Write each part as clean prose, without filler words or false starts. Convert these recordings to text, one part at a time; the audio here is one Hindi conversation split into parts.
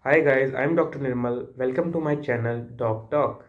Hi guys, I'm Dr. Nirmal. Welcome to my channel Doc Talk.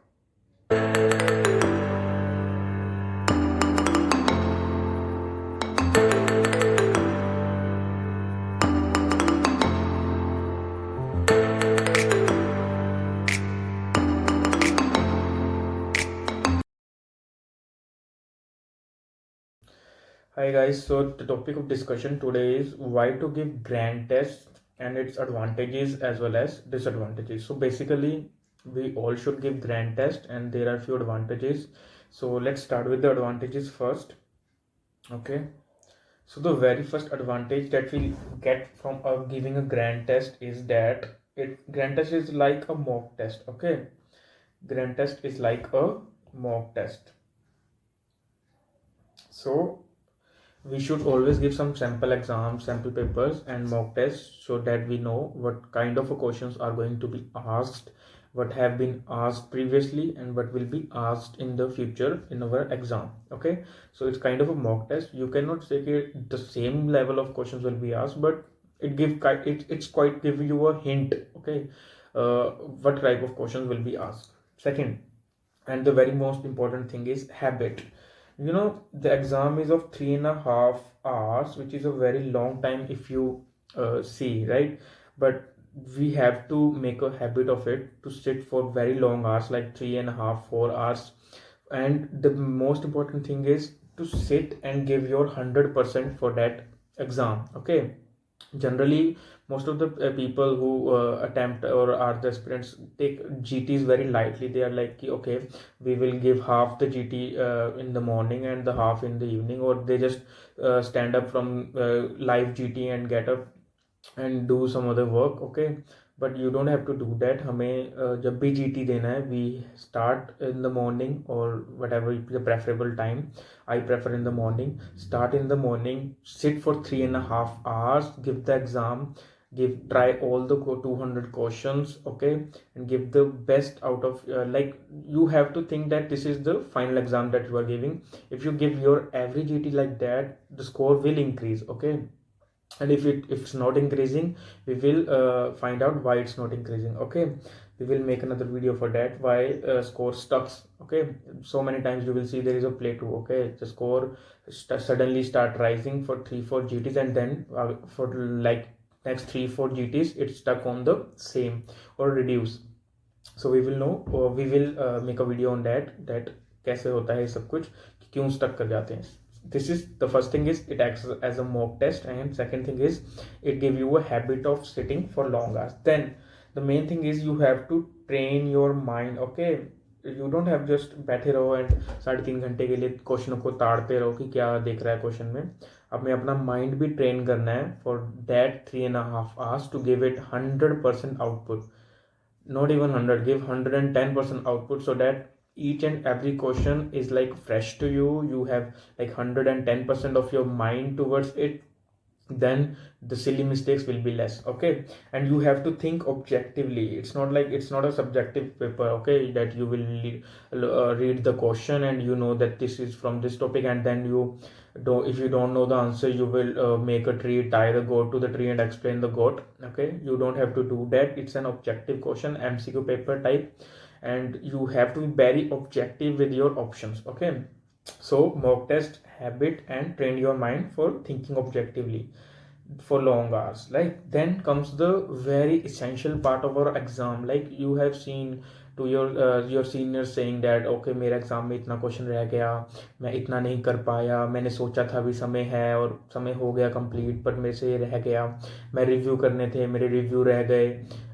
Hi guys, so the topic of discussion today is why to give grand tests and its advantages as well as disadvantages. So basically, we all should give grand test and there are few advantages. So let's start with the advantages first. Okay. So the very first advantage that we get from giving a grand test is that grand test is like a mock test. Okay, grand test is like a mock test. So we should always give some sample exams, sample papers and mock tests so that we know what kind of questions are going to be asked, what have been asked previously and what will be asked in the future in our exam. Okay, so it's kind of a mock test. You cannot say the same level of questions will be asked, but it's quite give you a hint. Okay, what type of questions will be asked. Second, and the very most important thing is habit. The exam is of 3.5 hours, which is a very long time if you see, right? But we have to make a habit of it to sit for very long hours, like 3.5 4 hours. And the most important thing is to sit and give your 100% for that exam. Okay, generally most of the people who attempt or are the aspirants take GTs very lightly. They are like, okay, we will give half the GT in the morning and the half in the evening, or they just stand up from live GT and get up and do some other work. Okay, but you don't have to do that. हमें जब भी GT देना है, we start in the morning or whatever the preferable time. I prefer in the morning. Start in the morning, sit for 3.5 hours, give the exam, try all the 200 questions. Okay, and give the best out of like, you have to think that this is the final exam that you are giving. If you give your every GT like that, the score will increase. Okay, and if it's not increasing, we will find out why it's not increasing. Okay, we will make another video for that, why score stucks. Okay, so many times you will see there is a plateau. Okay, the score suddenly start rising for 3 4 GTs, and then for like next 3 4 GTs it's stuck on the same or reduce. So we will know, or we will make a video on that कैसे होता है सब कुछ, क्यों stuck कर जाते हैं. This is the first thing, is it acts as a mock test, and second thing is it give you a habit of sitting for long hours. Then the main thing is you have to train your mind. Okay, you don't have just बैठे रहो एंड 3.5 घंटे के लिए क्वेश्चनों को ताड़ते रहो कि क्या देख रहा है क्वेश्चन में. अब मैं अपना माइंड भी ट्रेन करना है for that 3.5 hours to give it 100% output. Not even 100, give 110% output, so that each and every question is like fresh to you. You have like 110% of your mind towards it. Then the silly mistakes will be less. Okay, and you have to think objectively. It's not like, it's not a subjective paper. Okay, that you will read the question and you know that this is from this topic, and then you don't, if you don't know the answer, you will make a tree, tie the goat to the tree and explain the goat. Okay, you don't have to do that. It's an objective question, MCQ paper type, and you have to be very objective with your options. Okay, so mock test habit and train your mind for thinking objectively for long hours. Like, then comes the very essential part of our exam. Like, you have seen to your seniors saying that, okay, मेरा एग्जाम में इतना क्वेश्चन रह गया, मैं इतना नहीं कर पाया, मैंने सोचा था अभी समय है और समय हो गया कंप्लीट, पर मेरे से ये रह गया, मैं रिव्यू करने थे, मेरे रिव्यू रह गए,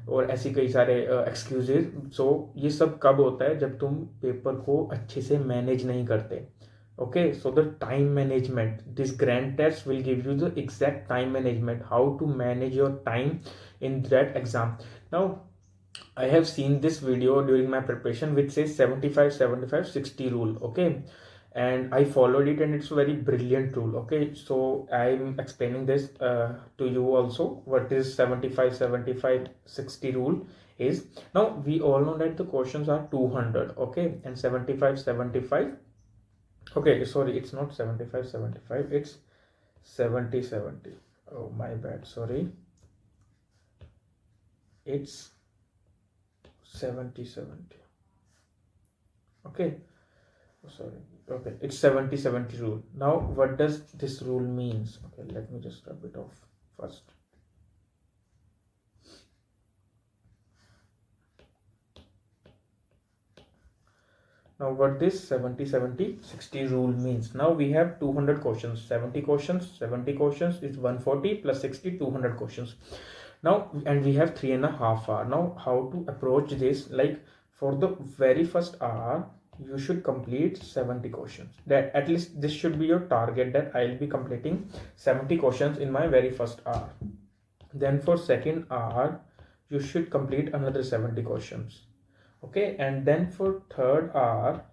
और ऐसी कई सारे एक्सक्यूजेज. सो ये सब कब होता है? जब तुम पेपर को अच्छे से मैनेज नहीं करते. Okay, so the time management, this grand test will give you the exact time management, how to manage your time in that exam. Now, I have seen this video during my preparation which says 75 75 60 rule. Okay, and I followed it, and it's a very brilliant rule. Okay, so I'm explaining this to you also, what is 75 75 60 rule is. Now we all know that the questions are 200. Okay, and 75 75. Okay, sorry, it's not 75 75, it's 70 70. Oh, my bad, sorry. it's 70-70. Okay, sorry. Okay, it's 70-70 rule. Now what does this rule means? Okay, let me just rub it off first. Now what this 70-70-60 rule means? Now we have 200 questions, 70 questions, 70 questions is 140 plus 60, 200 questions. Now, and we have 3.5 hours. Now how to approach this? Like for the very first hour, you should complete 70 questions. That at least this should be your target, that I'll be completing 70 questions in my very first hour. Then for second hour, you should complete another 70 questions. Okay, and then for third hour,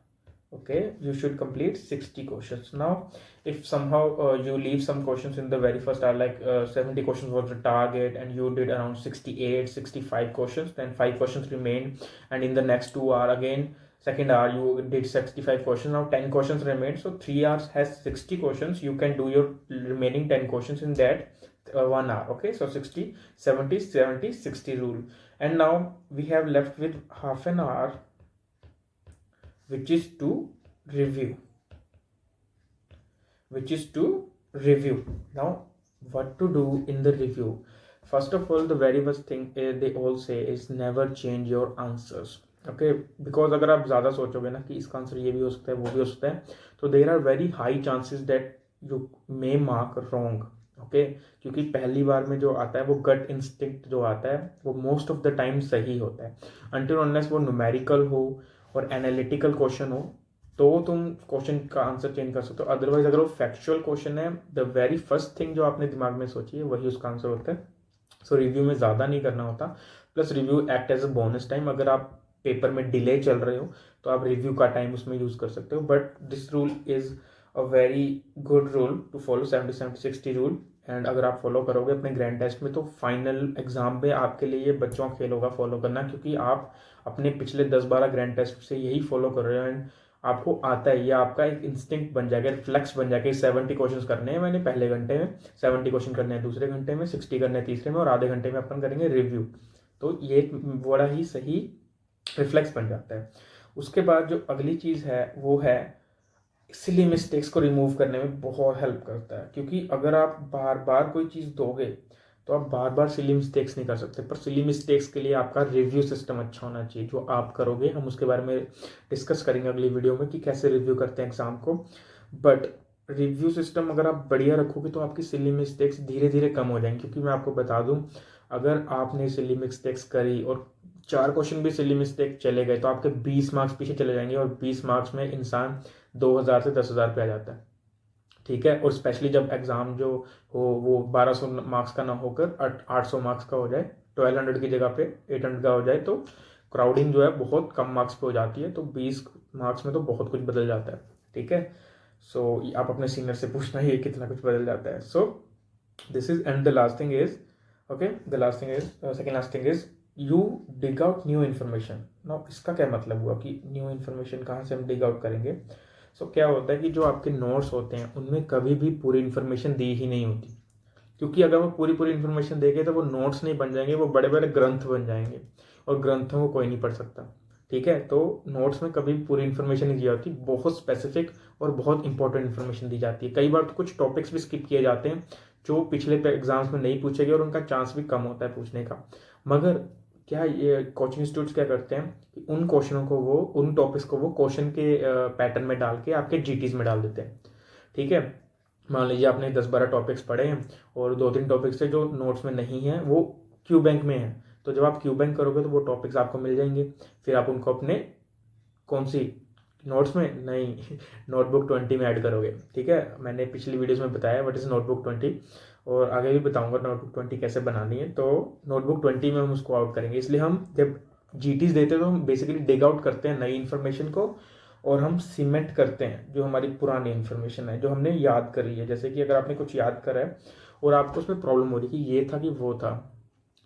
okay, you should complete 60 questions. Now if somehow you leave some questions in the very first hour, like 70 questions was the target and you did around 68-65 questions, then 5 questions remain, and in the next 2 hour again, second hour, you did 65 questions. Now 10 questions remain, so 3 hours has 60 questions. You can do your remaining 10 questions in that 1 hour. Okay, so 60-70-70-60 rule. And now we have left with half an hour, which is to review. Now what to do in the review? First of all, the very first thing they all say is never change your answers. Okay, because अगर आप ज़्यादा सोचोगे ना कि इसका आंसर ये भी हो सकता है, वो भी हो सकता है, तो there are very high chances that you may mark wrong. Okay, क्योंकि पहली बार में जो आता है वो गट इंस्टिंक्ट जो आता है वो मोस्ट ऑफ द टाइम सही होता है, अनटिल अनलेस वो न्यूमेरिकल हो और एनालिटिकल क्वेश्चन हो तो तुम क्वेश्चन का आंसर चेंज कर सकते हो. अदरवाइज अगर वो फैक्चुअल क्वेश्चन है, द वेरी फर्स्ट थिंग जो आपने दिमाग में सोची है वही उसका आंसर होता है. सो रिव्यू में ज़्यादा नहीं करना होता. Plus review act as a bonus time. अगर आप पेपर में डिले चल रहे हो तो आप रिव्यू का टाइम उसमें यूज़ कर सकते हो. But this rule is a very good rule to follow, 70-70-60 rule. And अगर आप फॉलो करोगे अपने ग्रैंड टेस्ट में तो फाइनल एग्जाम में आपके लिए ये बच्चों का खेल होगा फॉलो करना, क्योंकि आप अपने पिछले 10-12 ग्रैंड टेस्ट से यही फॉलो कर रहे हो एंड आपको आता है. ये आपका एक इंस्टिंक्ट बन जाएगा, रिफ्लेक्स बन जाएगा. 70 क्वेश्चन करने हैं मैंने पहले घंटे में, 70 क्वेश्चन करने हैं दूसरे घंटे में, 60 करने हैं तीसरे में, और आधे घंटे में अपन करेंगे रिव्यू. तो ये एक बड़ा ही सही रिफ्लेक्स बन जाता है. उसके बाद जो अगली चीज़ है वो है सिली मिस्टेक्स को रिमूव करने में बहुत हेल्प करता है. क्योंकि अगर आप बार बार कोई चीज़ दोगे तो आप बार बार सिली मिस्टेक्स नहीं कर सकते. पर सिली मिस्टेक्स के लिए आपका रिव्यू सिस्टम अच्छा होना चाहिए जो आप करोगे. हम उसके बारे में डिस्कस करेंगे अगली वीडियो में कि कैसे रिव्यू करते हैं एग्जाम को. बट रिव्यू सिस्टम अगर आप बढ़िया रखोगे तो आपकी सिली मिस्टेक्स धीरे धीरे कम हो जाएंगी. क्योंकि मैं आपको बता दूं, अगर आपने सिली मिस्टेक्स करी और 4 क्वेश्चन भी सिली मिस्टेक चले गए तो आपके 20 मार्क्स पीछे चले जाएंगे. और 20 मार्क्स में इंसान 2000 से 10,000 पे आ जाता है. ठीक है, और स्पेशली जब एग्ज़ाम जो हो वो 1200 मार्क्स का ना होकर 800 मार्क्स का हो जाए, 1200 की जगह पे 800 का हो जाए, तो क्राउडिंग जो है बहुत कम मार्क्स पे हो जाती है. तो 20 मार्क्स में तो बहुत कुछ बदल जाता है. ठीक है, सो आप अपने सीनियर से पूछना ये कितना कुछ बदल जाता है. So this is and the last thing is, okay, the last thing is, second last thing is you dig out new information. Now इसका क्या मतलब हुआ कि न्यू इन्फॉर्मेशन कहाँ से हम डिग आउट करेंगे? सो क्या होता है कि जो आपके नोट्स होते हैं उनमें कभी भी पूरी इन्फॉर्मेशन दी ही नहीं होती. क्योंकि अगर वो पूरी इन्फॉर्मेशन देंगे तो वो नोट्स नहीं बन जाएंगे, वो बड़े बड़े ग्रंथ बन जाएंगे और ग्रंथों को कोई नहीं पढ़ सकता. ठीक है, तो नोट्स में कभी पूरी इन्फॉर्मेशन नहीं दी जाती, बहुत स्पेसिफिक और बहुत इंपॉर्टेंट इन्फॉर्मेशन दी जाती है. कई बार तो कुछ टॉपिक्स भी स्किप किए जाते हैं जो पिछले एग्जाम्स में नहीं पूछे गए और उनका चांस भी कम होता है पूछने का. मगर क्या ये कोचिंग इंस्टीट्यूट्स क्या करते हैं कि उन क्वेश्चनों को वो, उन टॉपिक्स को वो क्वेश्चन के पैटर्न में डाल के आपके जीटीज में डाल देते हैं. ठीक है, मान लीजिए आपने 10-12 टॉपिक्स पढ़े हैं और 2-3 टॉपिक्स है जो नोट्स में नहीं है, वो क्यू बैंक में है. तो जब आप क्यू बैंक करोगे तो वो टॉपिक्स आपको मिल जाएंगे. फिर आप उनको अपने कौन सी नोट्स में नहीं नोटबुक 20 में ऐड करोगे. ठीक है, मैंने पिछली वीडियोस में बताया व्हाट इज़ नोटबुक 20 और आगे भी बताऊंगा नोटबुक 20 कैसे बनानी है. तो नोटबुक 20 में हम उसको आउट करेंगे. इसलिए हम जब जीटीज देते हैं तो हम बेसिकली डिग आउट करते हैं नई इन्फॉर्मेशन को और हम सीमेंट करते हैं जो हमारी पुरानी इन्फॉर्मेशन है जो हमने याद करी है. जैसे कि अगर आपने कुछ याद करा है और आपको उसमें प्रॉब्लम हो रही है कि ये था कि वो था.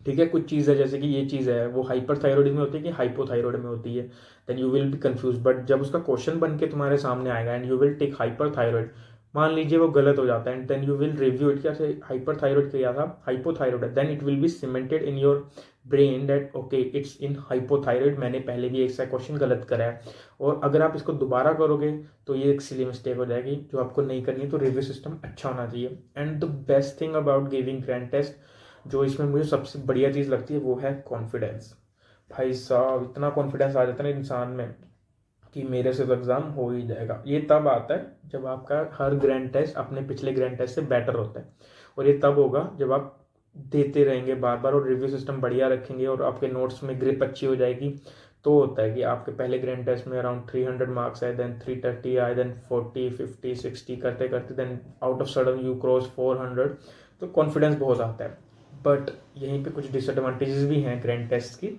ठीक है, कुछ चीज़ है जैसे कि ये चीज़ है वो हाइपरथायरॉयड में होती है कि हाइपोथायरॉयड में होती है, then you will be confuse. But जब उसका क्वेश्चन बन के तुम्हारे सामने आएगा and you will take hyperthyroid, मान लीजिए वो गलत हो जाता है and then you will review it, क्या हाइपरथायरॉयड किया था hypothyroid, then it will be cemented in your brain that okay it's in hypothyroid, मैंने पहले भी एक सा क्वेश्चन गलत करा है, और अगर आप इसको दोबारा करोगे तो ये एक सिली मिस्टेक हो जाएगी जो आपको नहीं करनी है। तो रिव्यू सिस्टम अच्छा होना चाहिए। And the best thing about giving grand test, जो इसमें मुझे सबसे बढ़िया चीज़ लगती है, वो है कॉन्फिडेंस। भाई साहब इतना कॉन्फिडेंस आ जाता है ना इंसान में कि मेरे से तो एग्ज़ाम हो ही जाएगा। ये तब आता है जब आपका हर ग्रैंड टेस्ट अपने पिछले ग्रैंड टेस्ट से बेटर होता है, और ये तब होगा जब आप देते रहेंगे बार बार और रिव्यू सिस्टम बढ़िया रखेंगे और आपके नोट्स में ग्रिप अच्छी हो जाएगी। तो होता है कि आपके पहले ग्रैंड टेस्ट में अराउंड 300 मार्क्स आए, देन 330 आए, देन 40 50 60 करते करते then out of sudden you cross 400। तो कॉन्फिडेंस बहुत आता है। बट यहीं पे कुछ डिसएडवांटेजेस भी हैं ग्रैंड टेस्ट की।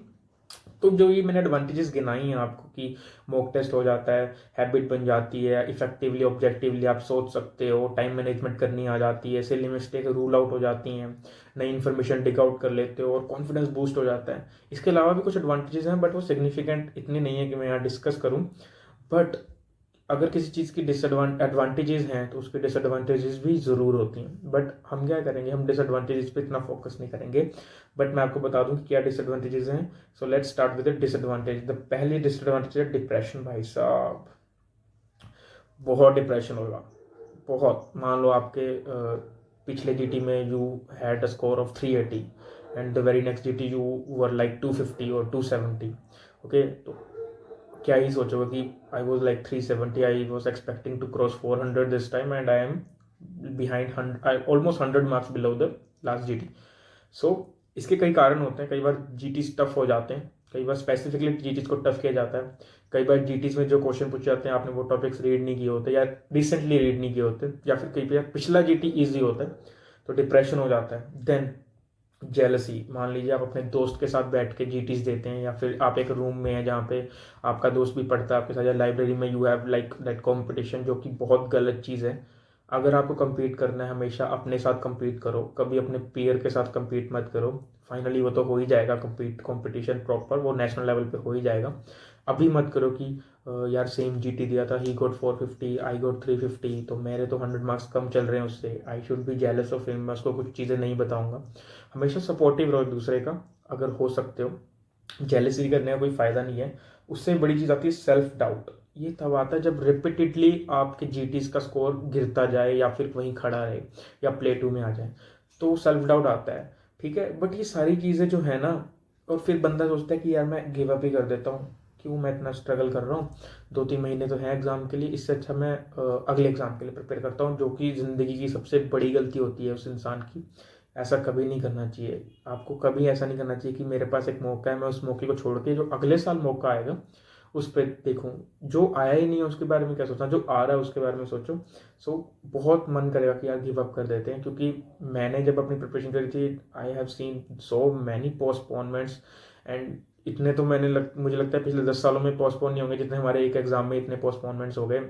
तो जो ये मैंने एडवांटेजेस गिनाई हैं आपको कि मॉक टेस्ट हो जाता है, हैबिट बन जाती है, इफेक्टिवली ऑब्जेक्टिवली आप सोच सकते हो, टाइम मैनेजमेंट करनी आ जाती है, सिली मिस्टेक रूल आउट हो जाती हैं, नई इन्फॉर्मेशन डिग आउट कर लेते हो और कॉन्फिडेंस बूस्ट हो जाता है। इसके अलावा भी कुछ एडवांटेजेस हैं बट वो सिग्निफिकेंट इतने नहीं है कि मैं यहाँ डिस्कस करूँ। बट अगर किसी चीज़ की एडवांटेजेस हैं तो उसके डिसएडवांटेजेस भी ज़रूर होती हैं। बट हम क्या करेंगे, हम डिसएडवांटेजेस पे इतना फोकस नहीं करेंगे। बट मैं आपको बता दूं कि क्या डिसएडवांटेजेस हैं। So let's start with the disadvantage. The पहली डिसएडवांटेज है डिप्रेशन। भाई साहब बहुत डिप्रेशन होगा, बहुत। मान लो आपके पिछले जीटी में you had a score of 380 and the very next GT you were like 250 और 270। ओके, तो क्या ही सोचोगे कि I was like 370, I was expecting to cross 400 this time and I am behind, almost 100 marks below the last GT. So इसके कई कारण होते हैं। कई बार जीटीज टफ हो जाते हैं, कई बार स्पेसिफिकली जीटीज को टफ किया जाता है, कई बार जीटीज में जो क्वेश्चन पूछे जाते हैं आपने वो टॉपिक्स रीड नहीं किए होते या रिसेंटली रीड नहीं किए होते, या फिर कई बार पिछला जीटी ईजी होता है, तो डिप्रेशन हो जाता है। देन जेलसी, मान लीजिए आप अपने दोस्त के साथ बैठ के जीटीज देते हैं, या फिर आप एक रूम में हैं जहाँ पे आपका दोस्त भी पढ़ता है आपके साथ, या लाइब्रेरी में you have like that competition, जो कि बहुत गलत चीज़ है। अगर आपको compete करना है हमेशा अपने साथ compete करो, कभी अपने पीयर के साथ compete मत करो। फाइनली वो तो हो ही जाएगा, कंपटीशन प्रॉपर वो नेशनल लेवल पे हो ही जाएगा। अभी मत करो कि यार सेम जीटी दिया था, ही गोट 450 आई गोट 350, तो मेरे तो 100 मार्क्स कम चल रहे हैं उससे, I should be jealous of him, मैं उसको कुछ चीज़ें नहीं बताऊंगा। हमेशा सपोर्टिव रहो एक दूसरे का अगर हो सकते हो। जेलसी करने का कोई फ़ायदा नहीं है। उससे बड़ी चीज़ आती है सेल्फ डाउट। ये तब आता है जब रिपीटेडली आपके जीटीज का स्कोर गिरता जाए या फिर वहीं खड़ा रहे या प्लेटू में आ जाए, तो सेल्फ डाउट आता है। ठीक है, बट ये सारी चीज़ें जो है ना, और फिर बंदा सोचता है कि यार मैं गिव अप ही कर देता हूँ, क्यों मैं इतना स्ट्रगल कर रहा हूँ, 2-3 महीने तो है एग्ज़ाम के लिए, इससे अच्छा मैं अगले एग्ज़ाम के लिए प्रिपेयर करता हूँ, जो कि ज़िंदगी की सबसे बड़ी गलती होती है उस इंसान की। ऐसा कभी नहीं करना चाहिए। आपको कभी ऐसा नहीं करना चाहिए कि मेरे पास एक मौका है, मैं उस मौके को छोड़ के जो अगले साल मौका आएगा उस पर देखूँ। जो आया ही नहीं है उसके बारे में क्या सोचना, जो आ रहा है उसके बारे में सोचो। सो बहुत मन करेगा कि यार गिव अप कर देते हैं, क्योंकि मैंने जब अपनी प्रिपरेशन करी थी I have seen so many postponements. And इतने तो मुझे लगता है पिछले 10 सालों में पोस्टपोन नहीं होंगे जितने हमारे एक एग्जाम में इतने पोस्टपोनमेंट्स हो गए।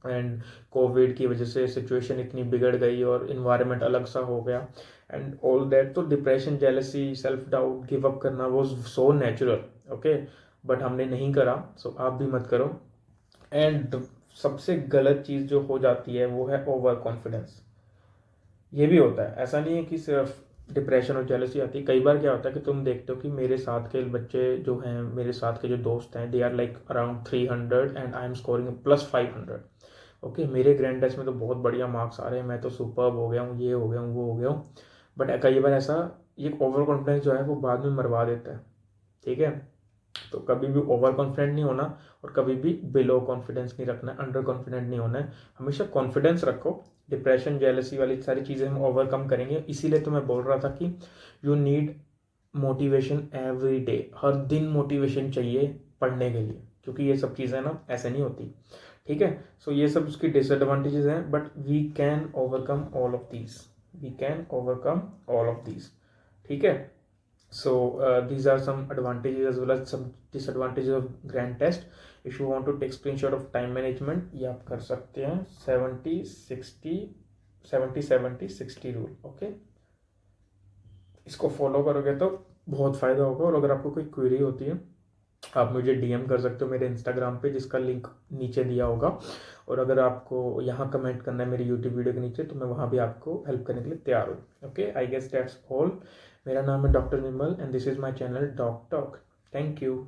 एंड कोविड की वजह से सिचुएशन इतनी बिगड़ गई और इन्वायरमेंट अलग सा हो गया एंड ऑल दैट। तो depression, jealousy, self doubt, give up करना वो सो नेचुरल। ओके, बट हमने नहीं करा, सो आप भी मत करो। एंड सबसे गलत चीज़ जो हो जाती है वो है ओवर कॉन्फिडेंस। ये भी होता है, ऐसा नहीं है कि सिर्फ डिप्रेशन और जेलसी आती है। कई बार क्या होता है कि तुम देखते हो कि मेरे साथ के बच्चे जो हैं, मेरे साथ के जो दोस्त हैं, they are like around 300 and I am scoring +500। Okay, मेरे ग्रैंड टेस्ट में तो बहुत बढ़िया मार्क्स आ रहे हैं, मैं तो सुपर्ब हो गया हूँ, ये हो गया हूँ, वो हो गया हूँ। बट कई बार ऐसा ये ओवर कॉन्फिडेंस जो है वो बाद में मरवा देता है। ठीक है, तो कभी भी ओवर कॉन्फिडेंट नहीं होना और कभी भी बिलो कॉन्फिडेंस नहीं रखना है, अंडर कॉन्फिडेंट नहीं होना है। हमेशा कॉन्फिडेंस रखो। डिप्रेशन, जेलसी वाली सारी चीज़ें हम ओवरकम करेंगे। इसीलिए तो मैं बोल रहा था कि you need motivation every day. हर दिन मोटिवेशन चाहिए पढ़ने के लिए, क्योंकि ये सब चीज़ें ना ऐसे नहीं होती। ठीक है, सो ये सब उसकी डिसएडवांटेजेस हैं, but we can overcome all of these, we can overcome all of these. ठीक है, so these are some advantages as well as some disadvantages of grand test. if you want to take screenshot of time management ये आप कर सकते हैं 70-60 रूल। ओके, इसको फॉलो करोगे तो बहुत फ़ायदा होगा। और अगर आपको कोई क्वेरी होती है आप मुझे डीएम कर सकते हो मेरे इंस्टाग्राम पे, जिसका लिंक नीचे दिया होगा। और अगर आपको यहाँ कमेंट करना है मेरी यूट्यूब वीडियो के नीचे, तो मैं वहाँ भी आपको हेल्प करने के लिए तैयार हूँ। Okay, I guess that's all. मेरा नाम है doctor Vimal and this is my channel doc talk. Thank you.